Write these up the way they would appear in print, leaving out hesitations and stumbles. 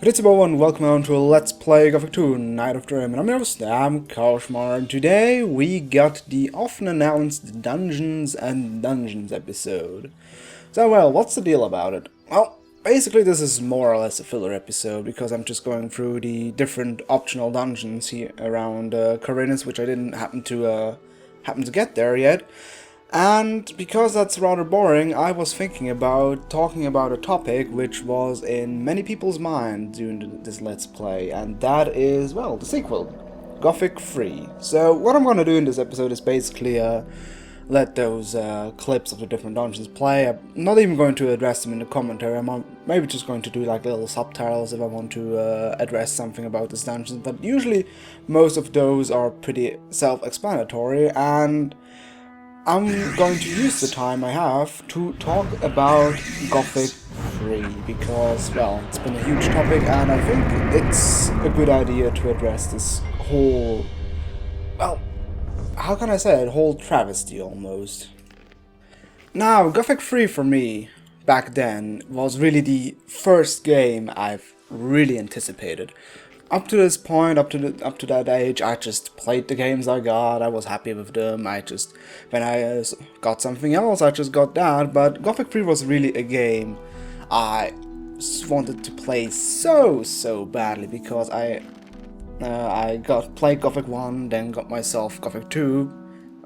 Grüezi and welcome on to Let's Play Gothic 2 Night of Dream. And I'm your host, Kaushmar, and today we got the often announced Dungeons and Dungeons episode. So, well, what's the deal about it? Well, basically this is more or less a filler episode, because I'm just going through the different optional dungeons here around Corinus, which I didn't happen to get there yet. And because that's rather boring, I was thinking about talking about a topic which was in many people's mind during this Let's Play, and that is, well, the sequel, Gothic 3. So what I'm gonna do in this episode is basically let those clips of the different dungeons play. I'm not even going to address them in the commentary. I'm maybe just going to do like little subtitles if I want to address something about this dungeon, but usually most of those are pretty self-explanatory, and I'm going to use the time I have to talk about Gothic 3 because, well, it's been a huge topic and I think it's a good idea to address this whole, well, how can I say it, whole travesty almost. Now, Gothic 3 for me, back then, was really the first game I've really anticipated. Up to this point, up to that age, I just played the games I got. I was happy with them. When I got something else, I just got that. But Gothic 3 was really a game I wanted to play so badly, because I played Gothic 1, then got myself Gothic 2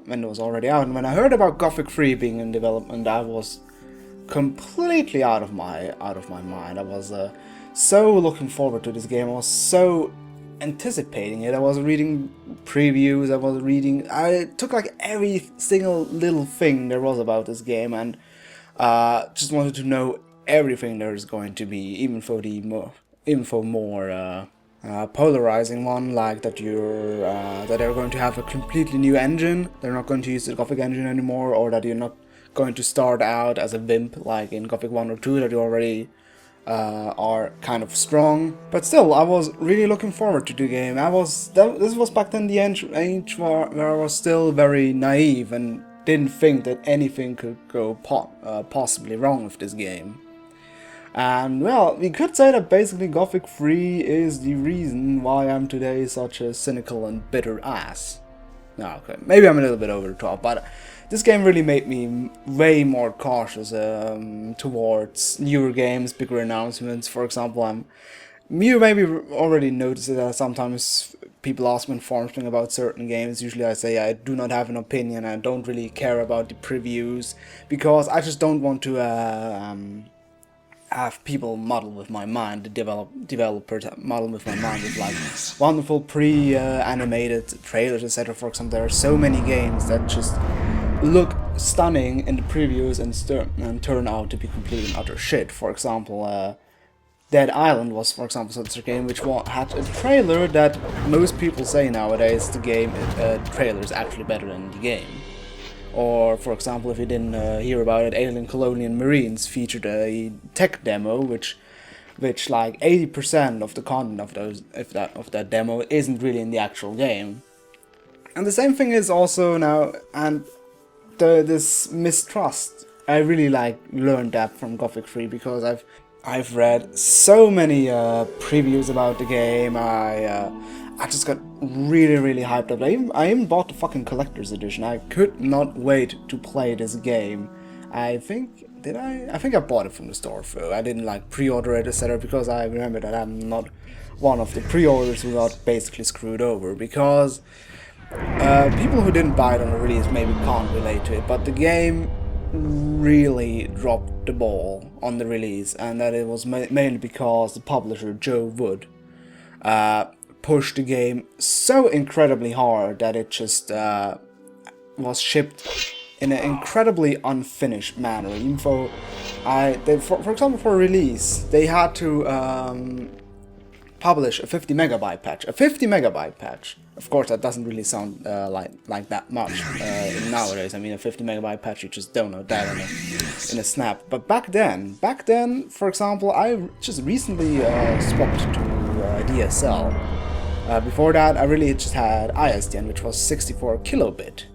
when it was already out. And when I heard about Gothic 3 being in development, I was completely out of my mind. I was so looking forward to this game. I was so anticipating it. I was reading previews, I took like every single little thing there was about this game, and just wanted to know everything there's going to be, even for more polarizing one, like that they're going to have a completely new engine. They're not going to use the Gothic engine anymore, or that you're not going to start out as a wimp like in Gothic 1 or 2, that you already are kind of strong. But still, I was really looking forward to the game. This was back then the age where I was still very naive and didn't think that anything could go possibly wrong with this game. And, well, we could say that basically Gothic 3 is the reason why I'm today such a cynical and bitter ass. No, okay, maybe I'm a little bit over the top, but this game really made me way more cautious towards newer games, bigger announcements. For example, you maybe already noticed that sometimes people ask me in forums about certain games. Usually I say I do not have an opinion, I don't really care about the previews, because I just don't want to have people muddle with my mind, the developers muddle with my mind with like wonderful pre-animated trailers, etc. For example, there are so many games that just look stunning in the previews and turn out to be complete and utter shit. For example, Dead Island was, for example, such a game which had a trailer that most people say nowadays the trailer is actually better than the game. Or, for example, if you didn't hear about it, Alien Colonial Marines featured a tech demo, which like 80% of the content of that demo isn't really in the actual game. And the same thing is also now, and this mistrust, I really learned that from Gothic 3, because I've read so many previews about the game. I just got really hyped up. I even bought the fucking collector's edition. I could not wait to play this game. I think I bought it from the store, though. I didn't pre-order it, etc., because I remember that I'm not one of the pre-orders who got basically screwed over, because people who didn't buy it on the release maybe can't relate to it, but the game really dropped the ball on the release, and that it was mainly because the publisher, Joe Wood, pushed the game so incredibly hard that it just was shipped in an incredibly unfinished manner. Even for example, for release, they had to publish a 50 megabyte patch. A 50 megabyte patch. Of course, that doesn't really sound like that much nowadays. I mean, a 50 megabyte patch, you just download that in a snap. But back then, for example, I just recently swapped to DSL. Before that, I really just had ISDN, which was 64 kilobit.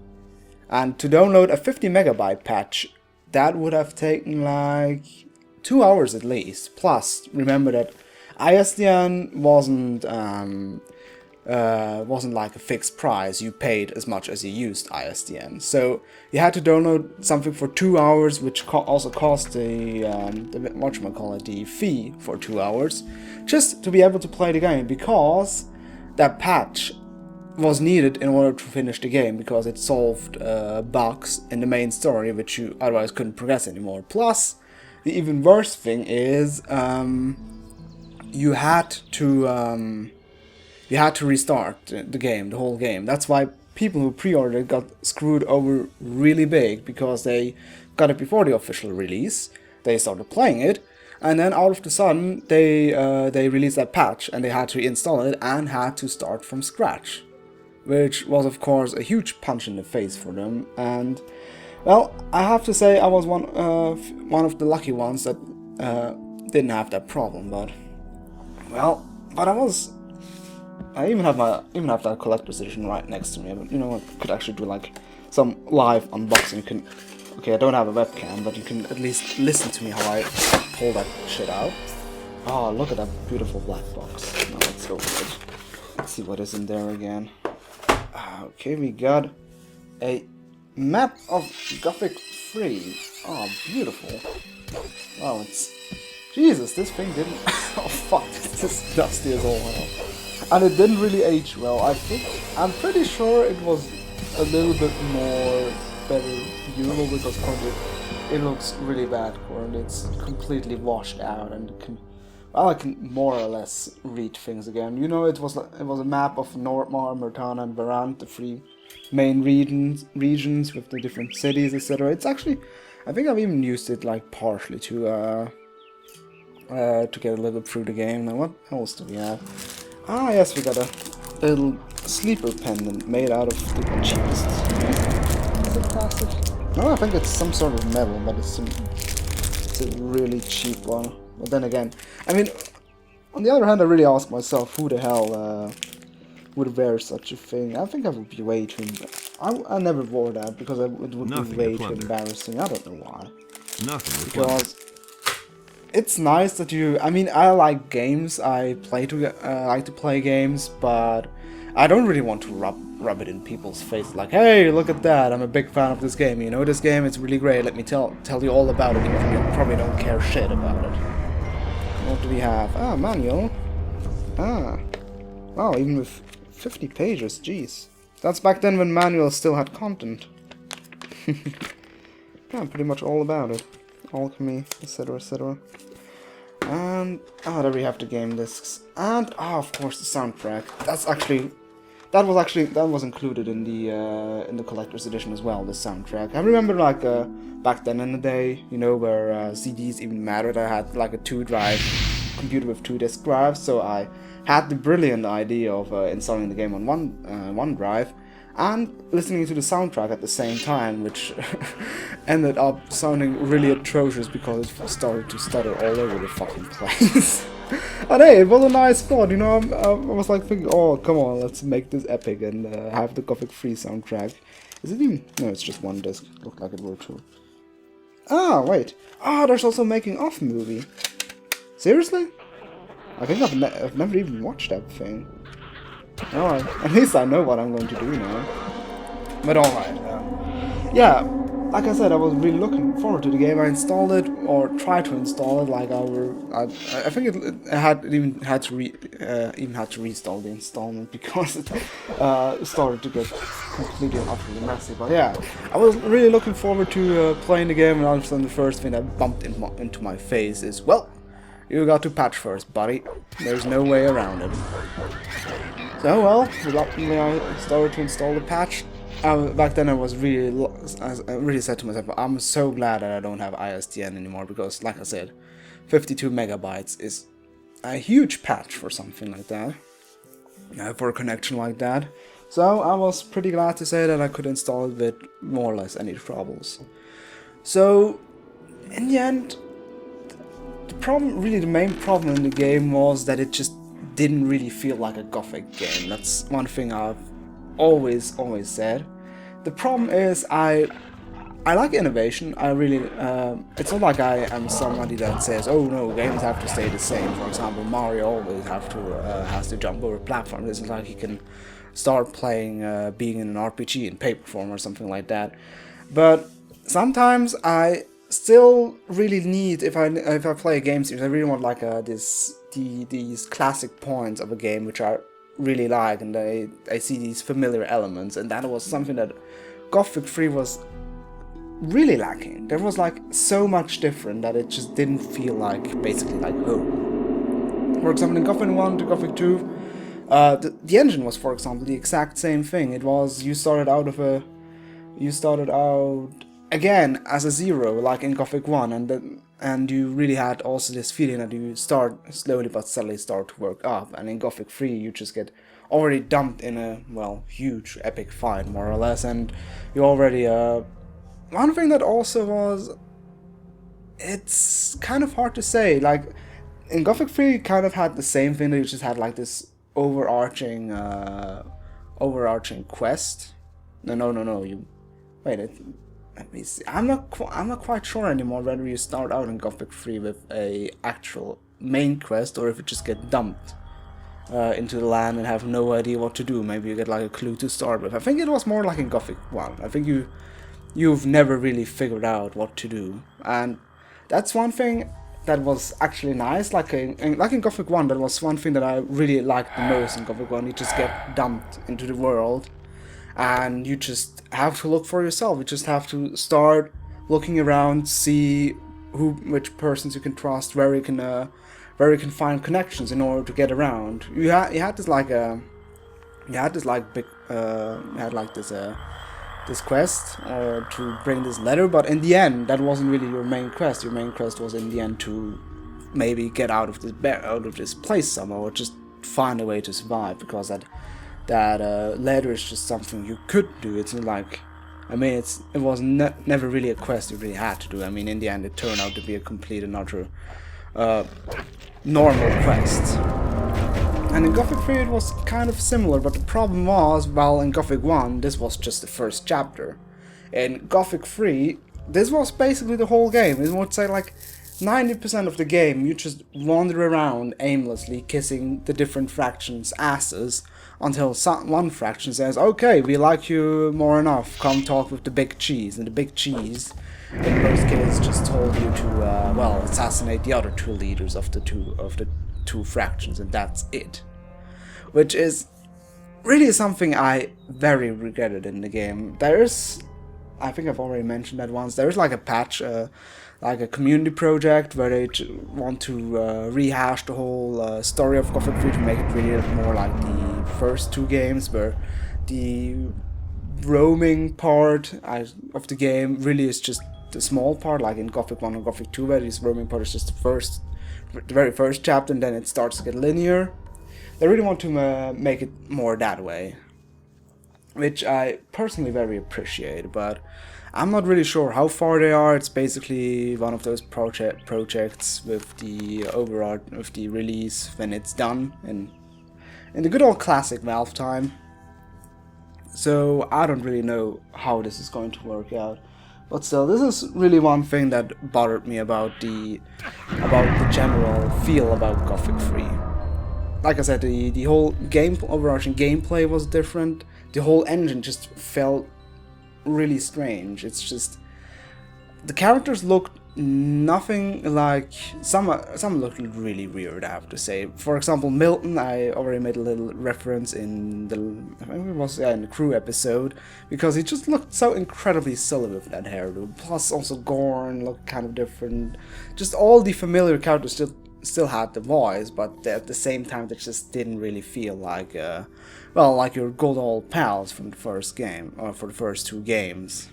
And to download a 50 megabyte patch, that would have taken like 2 hours at least. Plus, remember that ISDN wasn't like a fixed price. You paid as much as you used ISDN. So you had to download something for 2 hours, which also cost the whatchamacallit, the fee for 2 hours, just to be able to play the game, because that patch was needed in order to finish the game, because it solved bugs in the main story which you otherwise couldn't progress anymore. Plus, the even worse thing is you had to restart the game, the whole game. That's why people who pre-ordered got screwed over really big, because they got it before the official release. They started playing it, and then out of the sudden they released that patch, and they had to install it and had to start from scratch, which was of course a huge punch in the face for them. And well, I have to say I was one of the lucky ones that didn't have that problem. But well, I even have that collector's edition right next to me. But you know, I could actually do like some live unboxing. You can, okay, I don't have a webcam, but you can at least listen to me how I pull that shit out. Oh, look at that beautiful black box. Now let's open it. Let's see what is in there again. Okay, we got a map of Gothic 3. Oh, beautiful. Wow, it's... Jesus, this thing didn't... Oh, fuck, this is dusty as all hell. And it didn't really age well. I'm pretty sure it was a little bit more better viewable, because currently it looks really bad currently. It's completely washed out, and I can more or less read things again. You know, it was a map of Nordmar, Mertana, and Varant, the 3 main regions with the different cities, etc. It's actually, I think I've even used it like partially to get a little bit through the game. Now what else do we have? Ah yes, we got a little sleeper pendant made out of the cheapest. Is it plastic? No, I think it's some sort of metal, but it's a really cheap one. But then again, I mean, on the other hand, I really ask myself, who the hell would wear such a thing? I think I would be way too... I never wore that, because it would be way too embarrassing. I don't know why. Because it's nice that you... I mean, I like games. I like to play games, but I don't really want to rub it in people's face. Like, hey, look at that! I'm a big fan of this game. You know, this game is really great. Let me tell you all about it, even if you probably don't care shit about it. What do we have? Ah, manual. Ah. Wow, even with 50 pages, jeez. That's back then when manuals still had content. Yeah, pretty much all about it. Alchemy, etc, etc. And, there we have the game discs. And, of course, the soundtrack. That was included in the collector's edition as well, the soundtrack. I remember, like, back then in the day, you know, where CDs even mattered. I had like a 2-drive computer with 2 disk drives, so I had the brilliant idea of installing the game on one drive and listening to the soundtrack at the same time, which ended up sounding really atrocious because it started to stutter all over the fucking place. And hey, it was a nice spot, you know. I was like thinking, oh, come on, let's make this epic and have the Gothic 3 soundtrack. Is it even... No, it's just 1 disc. Looked like it were 2. Ah, wait. Ah, there's also a making of movie. Seriously? I think I've never even watched that thing. Alright, at least I know what I'm going to do now. But alright, yeah, like I said, I was really looking forward to the game. I installed it, or tried to install it, like I think it even had to restart the installment because it started to get completely and utterly messy. But yeah, I was really looking forward to playing the game, and all of a sudden the first thing that bumped into my face is, well, you got to patch first, buddy. There's no way around it. So, well, reluctantly I started to install the patch. Back then I was really said to myself, I'm so glad that I don't have ISDN anymore, because, like I said, 52 megabytes is a huge patch for something like that, for a connection like that. So I was pretty glad to say that I could install it with more or less any troubles. So, in the end, the main problem in the game was that it just didn't really feel like a Gothic game. That's one thing I've always said. The problem is I I like innovation. I really, it's not like I am somebody that says, oh no, games have to stay the same. For example, Mario always has to jump over platforms. It's not like he can start playing, being in an RPG in paper form or something like that. But sometimes I still really need, if I play a game series, I really want like these classic points of a game which I really like, and I see these familiar elements, and that was something that Gothic 3 was really lacking. There was like so much different that it just didn't feel like basically like home. For example, in Gothic 1 to Gothic 2, the engine was, for example, the exact same thing. It was you started out again as a 0, like in Gothic 1, and you really had also this feeling that you start slowly but steadily start to work up, and in Gothic 3 you just get already dumped in a, well, huge epic fight more or less, and you already one thing that also was, it's kind of hard to say, like in Gothic 3 you kind of had the same thing, that you just had like this overarching quest. No, you wait, let me see. I'm not quite sure anymore whether you start out in Gothic 3 with a actual main quest or if you just get dumped into the land and have no idea what to do. Maybe you get like a clue to start with. I think it was more like in Gothic 1. I think you've never really figured out what to do, and that's one thing that was actually nice. Like in Gothic 1, that was one thing that I really liked the most in Gothic 1. You just get dumped into the world, and you just have to look for yourself. You just have to start looking around, see which persons you can trust, where you can find connections in order to get around. You had this quest to bring this letter, but in the end that wasn't really your main quest. Your main quest was in the end to maybe get out of this place somehow, or just find a way to survive, because that letter is just something you could do. It's not like, I mean, it was never really a quest you really had to do. I mean, in the end it turned out to be a complete and utter normal quest. And in Gothic 3 it was kind of similar, but the problem was, well, in Gothic 1 this was just the first chapter. In Gothic 3 this was basically the whole game. It would say like 90% of the game you just wander around aimlessly kissing the different fractions' asses until one fraction says, okay, we like you more enough, come talk with the big cheese. And the big cheese in most cases just told you to well, assassinate the other two leaders of the two fractions, and that's it. Which is really something I very regretted in the game. There's, I think I've already mentioned that once, there's like a patch, like a community project where they want to rehash the whole story of Gothic 3 to make it really more like the first two games, where the roaming part of the game really is just the small part, like in Gothic 1 and Gothic 2, where this roaming part is just the very first chapter, and then it starts to get linear. They really want to make it more that way, which I personally very appreciate, but I'm not really sure how far they are. It's basically one of those projects with the release when it's done in the good old classic Valve time. So I don't really know how this is going to work out. But still, this is really one thing that bothered me about the general feel about Gothic 3. Like I said, the whole overarching gameplay was different. The whole engine just felt really strange. It's just, the characters looked nothing like, some looked really weird, I have to say. For example, Milton, I already made a little reference in I think it was in the crew episode, because he just looked so incredibly silly with that hairdo. Plus also Gorn looked kind of different. Just all the familiar characters still had the voice, but at the same time they just didn't really feel like well, like your good old pals from the first game, or for the first two games.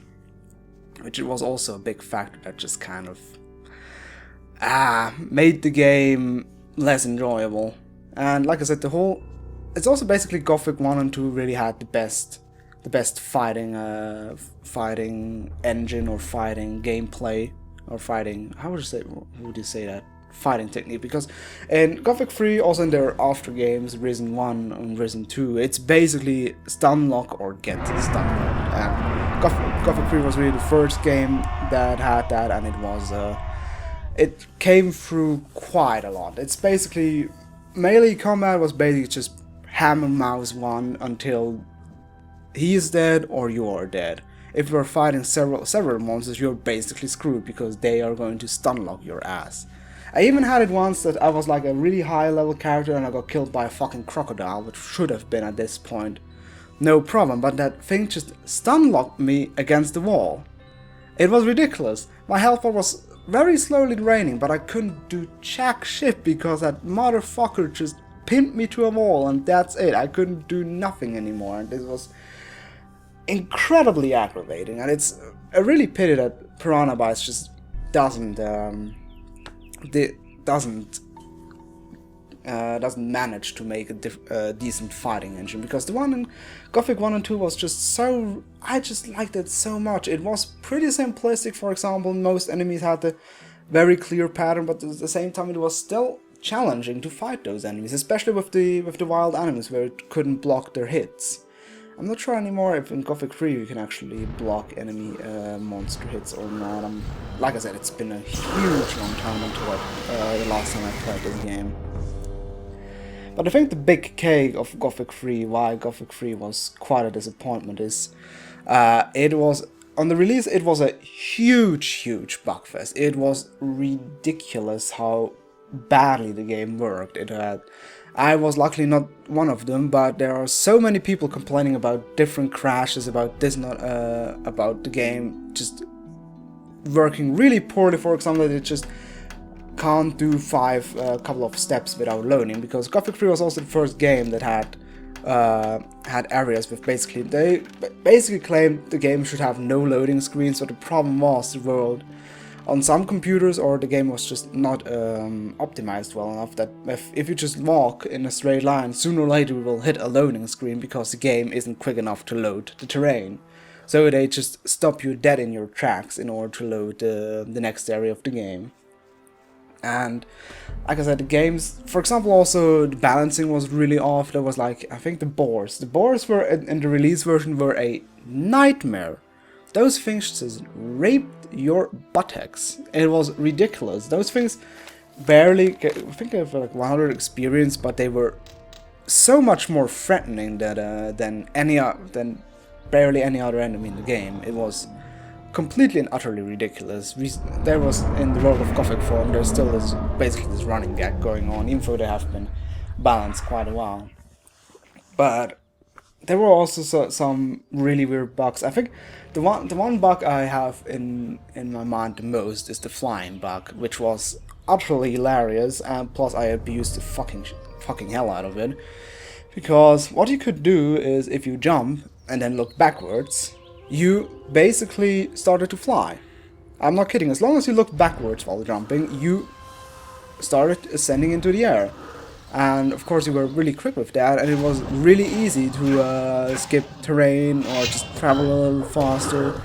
Which was also a big factor that just kind of made the game less enjoyable. And like I said, it's also basically Gothic 1 and 2 really had the best fighting engine, or fighting gameplay, or fighting, how would you say that? Fighting technique, because in Gothic 3, also in their after games, Risen 1 and Risen 2, it's basically stun lock or get stun locked. And Gothic 3 was really the first game that had that, and it came through quite a lot. It's basically, melee combat was basically just hammer mouse one until he is dead or you are dead. If you're fighting several monsters, you're basically screwed because they are going to stun lock your ass. I even had it once that I was like a really high level character and I got killed by a fucking crocodile, which should have been at this point no problem, but that thing just stun locked me against the wall. It was ridiculous. My health bar was very slowly draining, but I couldn't do jack shit because that motherfucker just pinned me to a wall and that's it. I couldn't do nothing anymore, and this was incredibly aggravating, and it's a really pity that Piranha Bytes just doesn't manage to make a decent fighting engine, because the one in Gothic 1 and 2 was just so... I just liked it so much. It was pretty simplistic. For example, most enemies had a very clear pattern, but at the same time it was still challenging to fight those enemies, especially with the wild animals where it couldn't block their hits. I'm not sure anymore if in Gothic 3 you can actually block enemy monster hits or not. Like I said, it's been a huge long time until the last time I played this game. But I think the big cake of Gothic 3, why Gothic 3 was quite a disappointment, is it was, on the release, it was a huge bugfest. It was ridiculous how badly the game worked. I was luckily not one of them, but there are so many people complaining about different crashes, about this about the game just working really poorly. For example, that it just can't do a couple of steps without loading, because Gothic 3 was also the first game that had areas with they basically claimed the game should have no loading screens. So the problem was the world on some computers, or the game was just not optimized well enough, that if you just walk in a straight line, sooner or later you will hit a loading screen because the game isn't quick enough to load the terrain. So they just stop you dead in your tracks in order to load the next area of the game. And like I said, the games, for example, also the balancing was really off. There was like, I think the boars were in the release version were a nightmare. Those things just raped your buttocks. It was ridiculous. Those things barely, I think they have like 100 experience, but they were so much more threatening than barely any other enemy in the game. It was completely and utterly ridiculous. There was, in the world of Gothic form, there's still basically this running gag going on, even though they have been balanced quite a while. But there were also some really weird bugs. I think the one bug I have in my mind the most is the flying bug, which was utterly hilarious, and plus I abused the fucking hell out of it. Because what you could do is, if you jump and then look backwards, you basically started to fly. I'm not kidding. As long as you looked backwards while jumping, you started ascending into the air. And of course you were really quick with that, and it was really easy to skip terrain or just travel a little faster.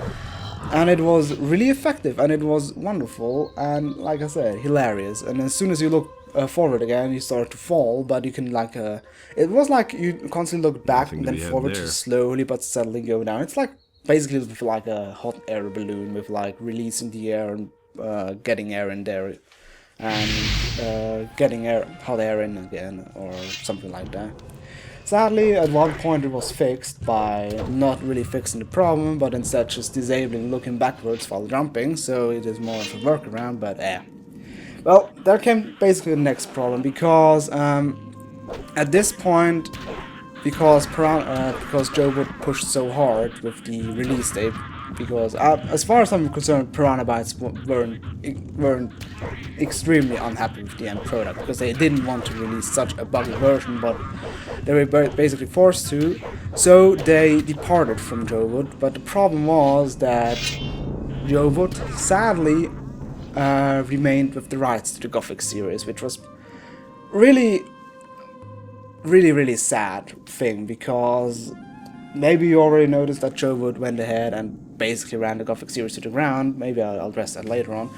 And it was really effective, and it was wonderful, and like I said, hilarious. And as soon as you look forward again, you start to fall, but you can like it was like you constantly looked back and then forward to slowly but steadily go down. It's like basically with like a hot air balloon, with like releasing the air and getting air in there, and getting hot air in again, or something like that. Sadly, at one point it was fixed by not really fixing the problem, but instead just disabling looking backwards while jumping, so it is more of a workaround, but well, there came basically the next problem, because at this point, because Joe Wood pushed so hard with the release date, because as far as I'm concerned, Piranha Bytes weren't extremely unhappy with the end product, because they didn't want to release such a buggy version, but they were basically forced to, so they departed from Joe Wood. But the problem was that Joe Wood sadly remained with the rights to the Gothic series, which was really sad thing, because maybe you already noticed that Joe Wood went ahead and basically ran the Gothic series to the ground. Maybe I'll address that later on.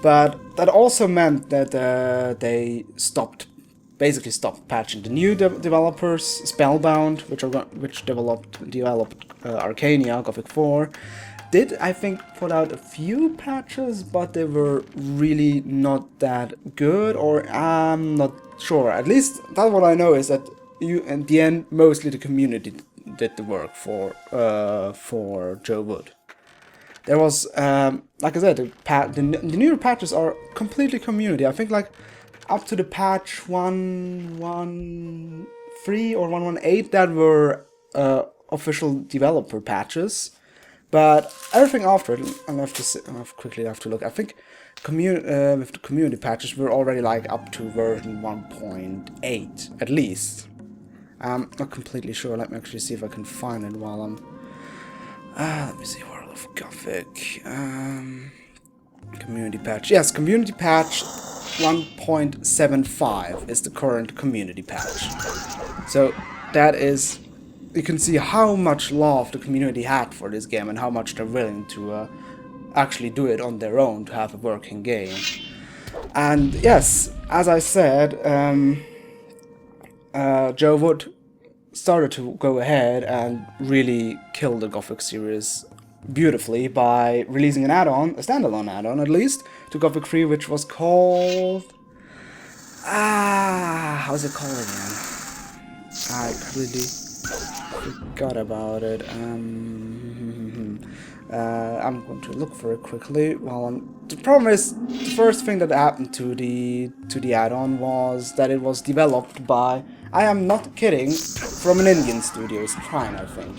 But that also meant that they basically stopped patching. The new developers, Spellbound, which developed Arcania, Gothic 4, did, I think, put out a few patches, but they were really not that good, or I'm not sure. At least that's what I know, is that in the end, mostly the community did the work for Joe Wood. There was, like I said, the newer patches are completely community. I think like up to the patch 1.13 or 1.18 that were official developer patches. But everything after it, I'll quickly have to look. I think with the community patches, we're already like up to version 1.8 at least. I'm not completely sure. Let me actually see if I can find it while I'm. Let me see. World of Gothic. Community patch. Yes, community patch 1.75 is the current community patch. So that is. You can see how much love the community had for this game and how much they're willing to actually do it on their own to have a working game. And yes, as I said, Joe Wood started to go ahead and really kill the Gothic series beautifully by releasing an add-on, a standalone add-on at least, to Gothic 3, which was called... how's it called again? I completely forgot about it. I'm going to look for it quickly. The problem is, the first thing that happened to the add-on was that it was developed by, I am not kidding, from an Indian studio. It's Trine, I think.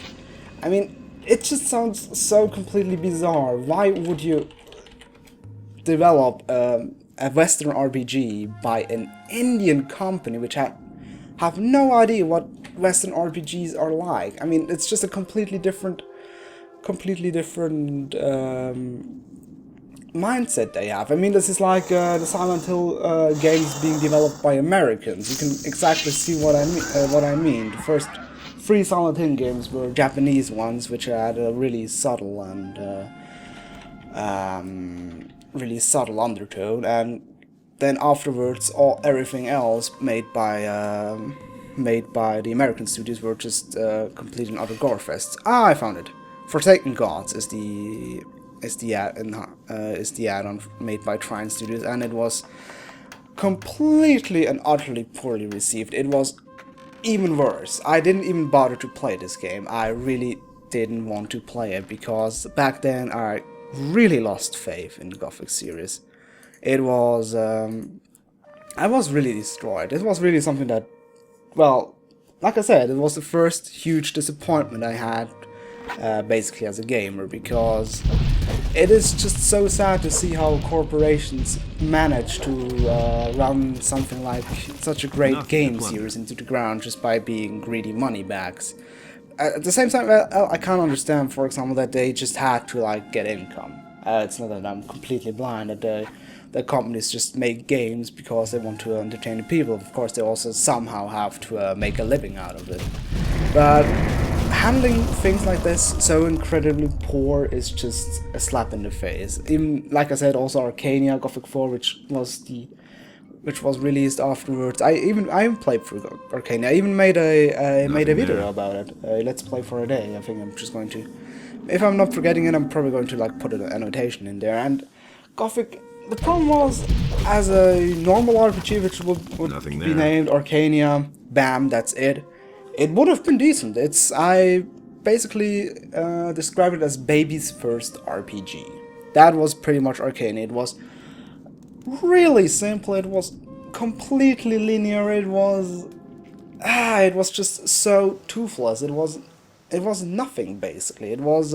I mean, it just sounds so completely bizarre. Why would you develop a Western RPG by an Indian company which have no idea what Western RPGs are like? I mean, it's just a completely different mindset they have. I mean, this is like the Silent Hill games being developed by Americans. You can exactly see what I mean. The first 3 Silent Hill games were Japanese ones, which had a really subtle and undertone, and then afterwards, everything else made by the American studios were just complete and utter gore fests. I found it. Forsaken Gods is the add-on made by Trine Studios, and it was completely and utterly poorly received. It was even worse. I didn't even bother to play this game. I really didn't want to play it because back then I really lost faith in the Gothic series. It was I was really destroyed. It was really something that, well, like I said, it was the first huge disappointment I had basically as a gamer, because it is just so sad to see how corporations manage to run something like such a great game series into the ground just by being greedy money bags. At the same time, I can't understand, for example, that they just had to like get income. It's not that I'm completely blind, that the companies just make games because they want to entertain the people. Of course, they also somehow have to make a living out of it. But handling things like this so incredibly poor is just a slap in the face. Even, like I said, also Arcania, Gothic 4, which was released afterwards. I even played through Arcania. I even made a video about it. Let's play for a day. I think I'm just going to, if I'm not forgetting it, I'm probably going to like put an annotation in there. And Gothic, the problem was, as a normal RPG which would be named Arcania, bam, that's it. It would have been decent. I basically described it as baby's first RPG. That was pretty much Arcania. It was really simple. It was completely linear. It was just so toothless. It was nothing basically. It was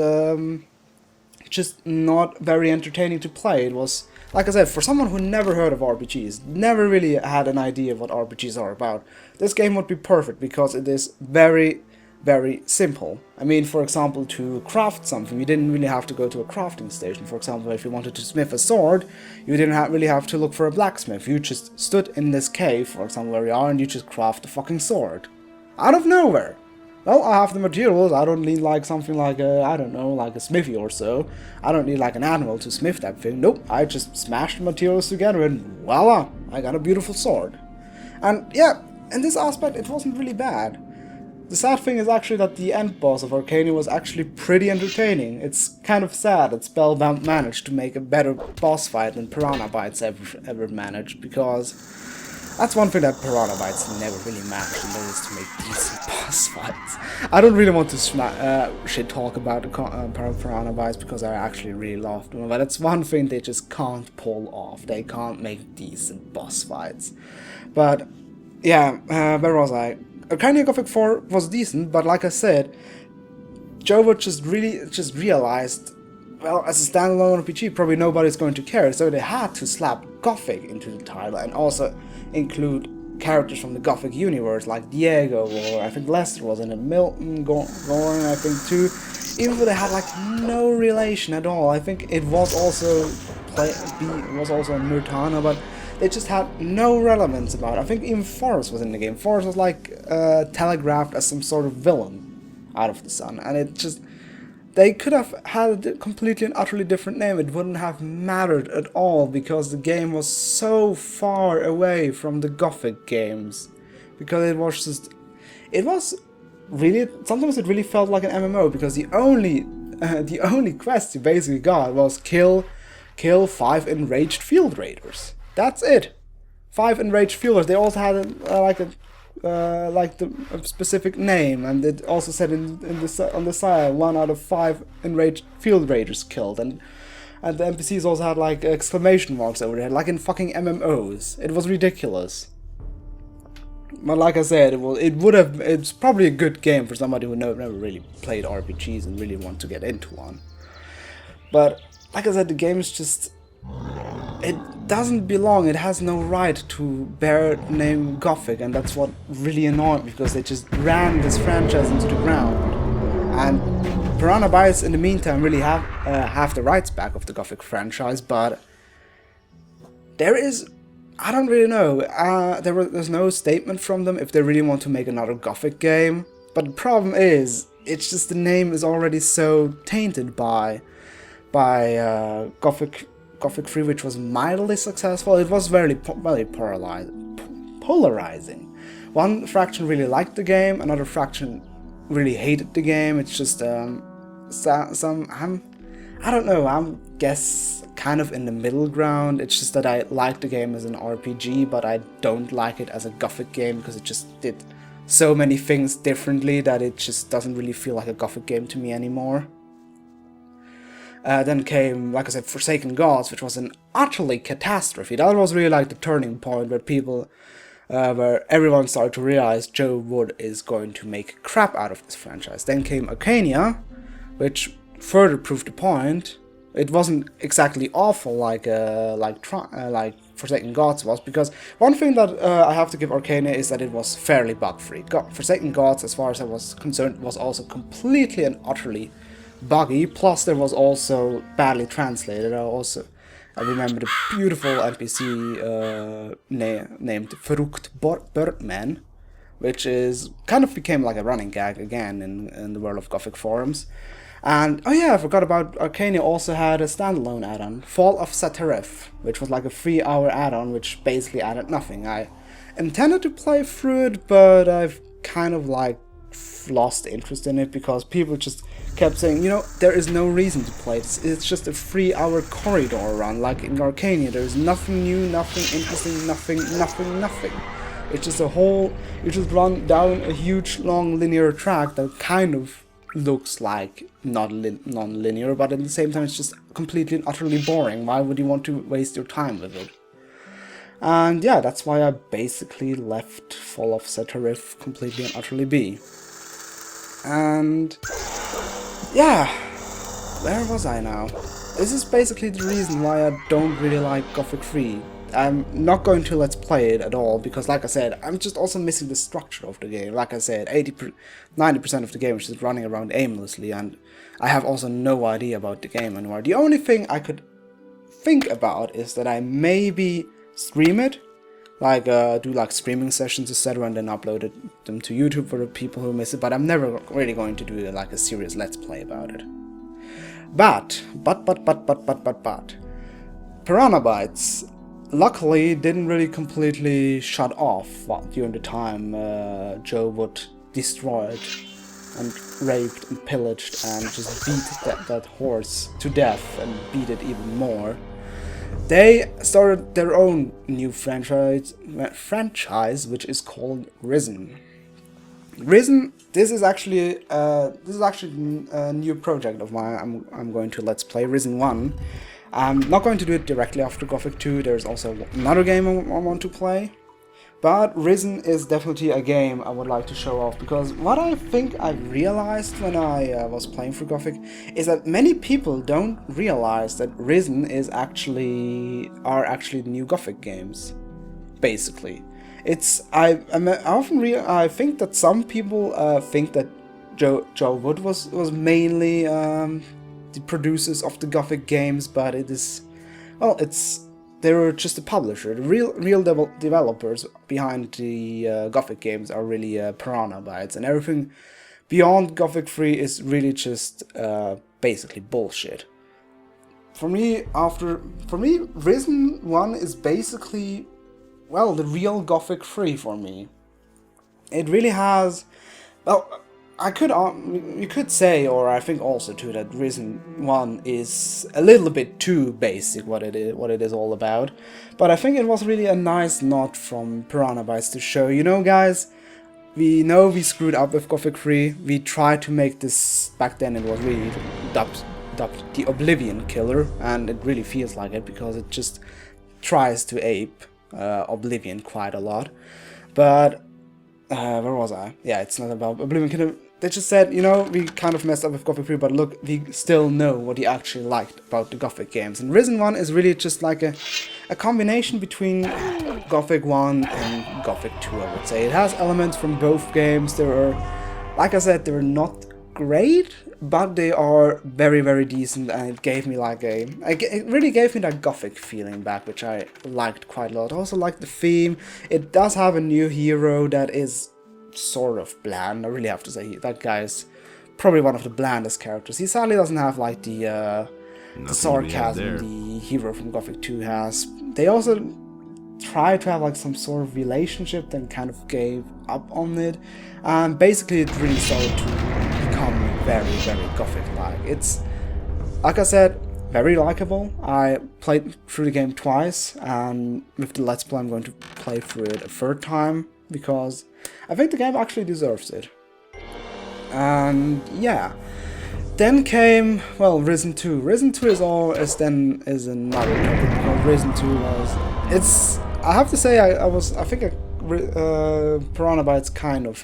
just not very entertaining to play. It was, like I said, for someone who never heard of RPGs, never really had an idea of what RPGs are about, this game would be perfect because it is very, very simple. I mean, for example, to craft something, you didn't really have to go to a crafting station. For example, if you wanted to smith a sword, you didn't really have to look for a blacksmith. You just stood in this cave, for example, where you are, and you just craft a fucking sword. Out of nowhere. Well, I have the materials. I don't need like something like like a smithy or so. I don't need like an animal to smith that thing. Nope, I just smashed the materials together and voila, I got a beautiful sword. And yeah, in this aspect, it wasn't really bad. the sad thing is actually that the end boss of Arcania was actually pretty entertaining. It's kind of sad that Spellbound managed to make a better boss fight than Piranha Bytes ever managed, because that's one thing that Piranha Bytes never really managed, and that is to make decent boss fights. I don't really want to shit talk about Piranha Bytes because I actually really love them, but it's one thing they just can't pull off. They can't make decent boss fights. But yeah, where was I? Arcania Gothic 4 was decent, but like I said, Joe Wood just realized, well, as a standalone RPG, probably nobody's going to care, so they had to slap Gothic into the title and also include characters from the Gothic universe, like Diego, or I think Lester was in it, Milton, Gorn, I think too, even though they had like no relation at all. I think it was also in Murtana, but they just had no relevance about it. I think even Forrest was in the game. Forrest was like telegraphed as some sort of villain out of the sun, and it just, they could have had a completely and utterly different name. It wouldn't have mattered at all, because the game was so far away from the Gothic games. Because it was really, sometimes it really felt like an MMO, because the only quest you basically got was kill 5 enraged field raiders. That's it. 5 enraged field raiders. They also had a specific name, and it also said on the side 1 out of 5 enraged field raiders killed, and the NPCs also had like exclamation marks over there, like in fucking MMOs. It was ridiculous. But like I said, it's probably a good game for somebody who never really played RPGs and really want to get into one. But like I said, the game is just, it doesn't belong, it has no right to bear the name Gothic, and that's what really annoyed me, because they just ran this franchise into the ground. And Piranha Bytes in the meantime really have the rights back of the Gothic franchise, but there is, I don't really know, there's no statement from them if they really want to make another Gothic game. But the problem is, it's just the name is already so tainted by Gothic 3, which was mildly successful. It was very polarizing. One faction really liked the game, another faction really hated the game. It's just I don't know, I'm guess kind of in the middle ground. It's just that I like the game as an RPG, but I don't like it as a Gothic game, because it just did so many things differently that it just doesn't really feel like a Gothic game to me anymore. Then came, like I said, Forsaken Gods, which was an utterly catastrophe. That was really like the turning point where everyone started to realize Joe Wood is going to make crap out of this franchise. Then came Arcania, which further proved the point. It wasn't exactly awful like Forsaken Gods was, because one thing that I have to give Arcania is that it was fairly bug-free. Forsaken Gods, as far as I was concerned, was also completely and utterly buggy, plus there was also badly translated. I remember the beautiful NPC named Verrucht Birdman, which is kind of became like a running gag again in the world of Gothic forums. And oh yeah, I forgot about Arcania also had a standalone add-on, Fall of Satareth, which was like a 3-hour add-on which basically added nothing. I intended to play through it, but I've kind of like lost interest in it, because people just kept saying, you know, there is no reason to play this. It's just a 3-hour corridor run, like in Arcania. There's nothing new, nothing interesting, nothing. It's just you just run down a huge long linear track that kind of looks like non-linear, but at the same time it's just completely and utterly boring. Why would you want to waste your time with it? And yeah, that's why I basically left Fall of Satareth completely and utterly be. And yeah, where was I now? This is basically the reason why I don't really like Gothic 3. I'm not going to let's play it at all, because like I said, I'm just also missing the structure of the game. Like I said, 90% of the game is just running around aimlessly, and I have also no idea about the game anymore. The only thing I could think about is that I maybe stream it, like do like streaming sessions, etc., and then upload them to YouTube for the people who miss it, but I'm never really going to do like a serious let's play about it. But Piranha Bytes luckily didn't really completely shut off during the time Joe Wood destroyed and raped and pillaged and just beat that horse to death and beat it even more. They started their own new franchise, which is called Risen. Risen. This is actually a new project of mine. I'm going to let's play Risen 1. I'm not going to do it directly after Gothic 2. There's also another game I want to play. But Risen is definitely a game I would like to show off, because what I think I realized when I was playing through Gothic is that many people don't realize that Risen is actually the new Gothic games. Basically, I think that some people think that Joe Wood was mainly the producers of the Gothic games, but they were just a publisher. The real developers behind the Gothic games are really Piranha Bytes, and everything beyond Gothic 3 is really just basically bullshit. For me, Risen 1 is basically, well, the real Gothic 3 for me. It really has, well, you could say, or I think also too, that Risen 1 is a little bit too basic what it is all about. But I think it was really a nice nod from Piranha Bytes to show, you know guys, we know we screwed up with Gothic 3, we tried to make this, back then it was really dubbed the Oblivion Killer, and it really feels like it because it just tries to ape Oblivion quite a lot. But where was I? Yeah, it's not about Oblivion Killer. They just said, you know, we kind of messed up with Gothic 3, but look, we still know what you actually liked about the Gothic games. And Risen 1 is really just like a combination between Gothic 1 and Gothic 2, I would say. It has elements from both games. They were, like I said, they were not great, but they are very, very decent, and it gave me like it really gave me that Gothic feeling back, which I liked quite a lot. I also liked the theme. It does have a new hero that is sort of bland. I really have to say that guy is probably one of the blandest characters. He sadly doesn't have like the sarcasm the hero from Gothic 2 has. They also tried to have like some sort of relationship, then kind of gave up on it, and basically it really started to become very, very Gothic-like. It's, like I said, very likable. I played through the game twice, and with the Let's Play I'm going to play through it a third time, because I think the game actually deserves it. And yeah, then came, well, Risen 2. Risen 2 is another topic, because Risen 2 was, I have to say, I think Piranha Bytes kind of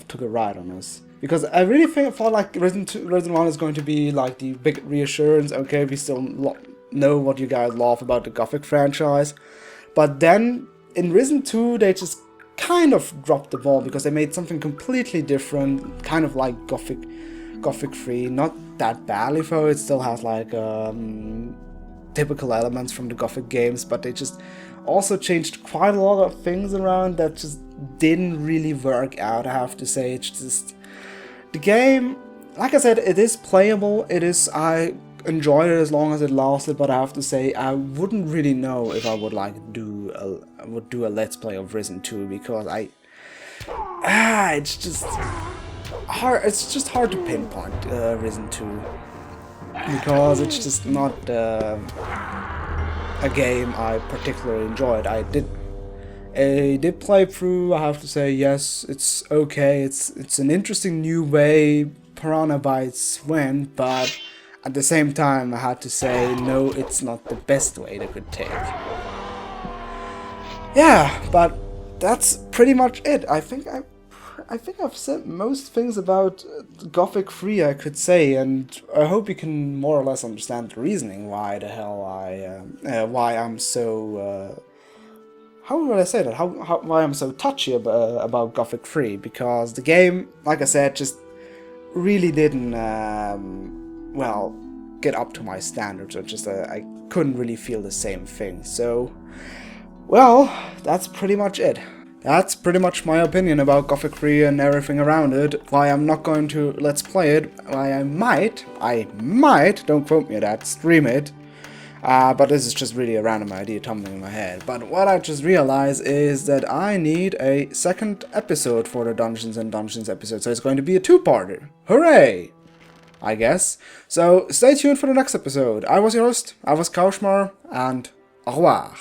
took a ride on us, because I really thought like Risen 1 is going to be like the big reassurance. Okay, we still know what you guys love about the Gothic franchise, but then in Risen 2 they just kind of dropped the ball, because they made something completely different, kind of like Gothic 3, not that badly though. It still has like typical elements from the Gothic games, but they just also changed quite a lot of things around that just didn't really work out, I have to say. It's just, the game, like I said, it is playable, I enjoyed it as long as it lasted, but I have to say I wouldn't really know if I would like do a Let's Play of Risen 2, because it's just hard to pinpoint Risen 2, because it's just not a game I particularly enjoyed. I did play through, I have to say, yes, it's okay, it's an interesting new way Piranha Bytes went, but at the same time I had to say, no, it's not the best way they could take. Yeah, but that's pretty much it. I think I've said most things about Gothic 3 I could say, and I hope you can more or less understand the reasoning why the hell why I'm so how would I say that? Why I'm so touchy about Gothic 3, because the game, like I said, just really didn't well, get up to my standards, or just I couldn't really feel the same thing. So, well, that's pretty much it. That's pretty much my opinion about Gothic 3 and everything around it. Why I'm not going to Let's Play it, why I might, don't quote me on that, stream it. But this is just really a random idea tumbling in my head. But what I just realized is that I need a second episode for the Dungeons and Dungeons episode, so it's going to be a two-parter. Hooray! I guess. So stay tuned for the next episode. I was your host, I was Kaushmar, and au revoir.